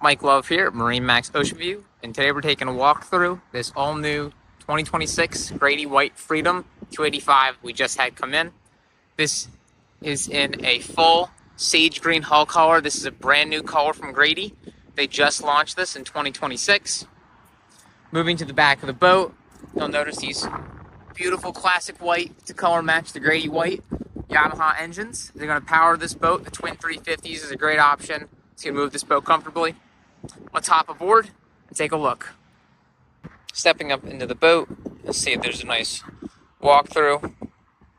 Mike Love here at MarineMax Ocean View, and today we're taking a walk through this all-new 2026 Grady-White Freedom 285 we just had come in. This is in a full sage green hull color. This is a brand new color from Grady. They just launched this in 2026. Moving to the back of the boat, you'll notice these beautiful classic white to color match the Grady-White Yamaha engines. They're going to power this boat. The twin 350s is a great option. It's going to move this boat comfortably. Let's hop aboard and take a look. Stepping up into the boat, you'll see there's a nice walkthrough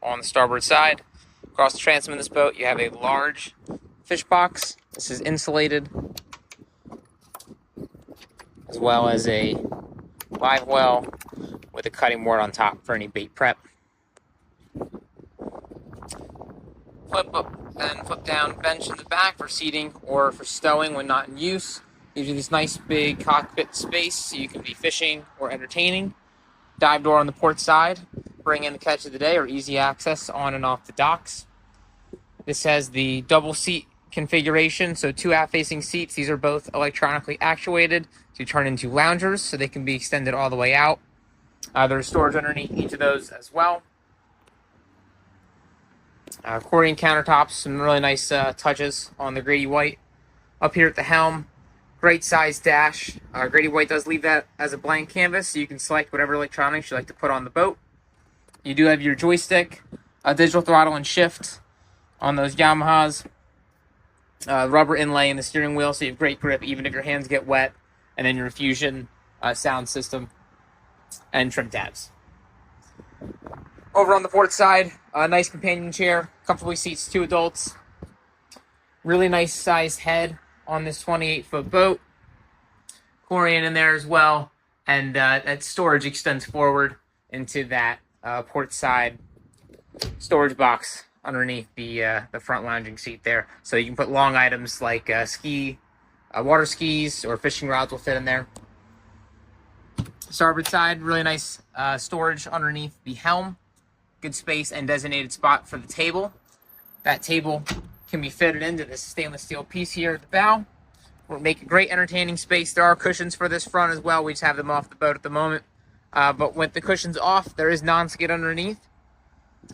on the starboard side. Across the transom of this boat, you have a large fish box. This is insulated, as well as a live well with a cutting board on top for any bait prep. Flip up and flip down bench in the back for seating or for stowing when not in use. Gives you this nice big cockpit space so you can be fishing or entertaining. Dive door on the port side, bring in the catch of the day or easy access on and off the docks. This has the double seat configuration, so two aft-facing seats. These are both electronically actuated to turn into loungers, so they can be extended all the way out. There's storage underneath each of those as well. Accordion countertops, some really nice touches on the Grady-White. Up here at the helm, great size dash. Grady-White does leave that as a blank canvas, so you can select whatever electronics you like to put on the boat. You do have your joystick, digital throttle and shift on those Yamahas. Rubber inlay in the steering wheel, so you have great grip even if your hands get wet. And then your Fusion sound system and trim tabs. Over on the port side, a nice companion chair, comfortably seats two adults. Really nice sized head on this 28-foot boat. Accordion in there as well, and that storage extends forward into that port side storage box underneath the front lounging seat there. So you can put long items like water skis or fishing rods will fit in there. Starboard side, really nice storage underneath the helm. Good space and designated spot for the table. That table can be fitted into this stainless steel piece here at the bow. We'll make a great entertaining space. There are cushions for this front as well. We just have them off the boat at the moment. But with the cushions off, there is non-skid underneath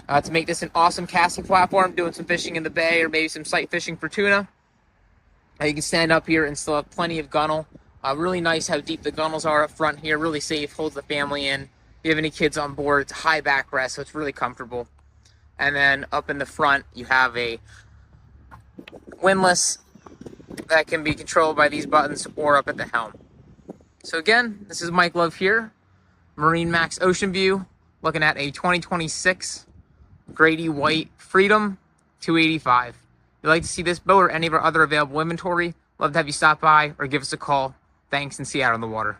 to make this an awesome casting platform, doing some fishing in the bay or maybe some sight fishing for tuna. You can stand up here and still have plenty of gunnel. Really nice how deep the gunnels are up front here. Really safe, holds the family in. If you have any kids on board, it's a high backrest, so it's really comfortable. And then up in the front, you have a windlass that can be controlled by these buttons or up at the helm. So again, this is Mike Love here, MarineMax Ocean View, looking at a 2026 Grady-White Freedom 285. If you'd like to see this boat or any of our other available inventory, love to have you stop by or give us a call. Thanks, and see you out on the water.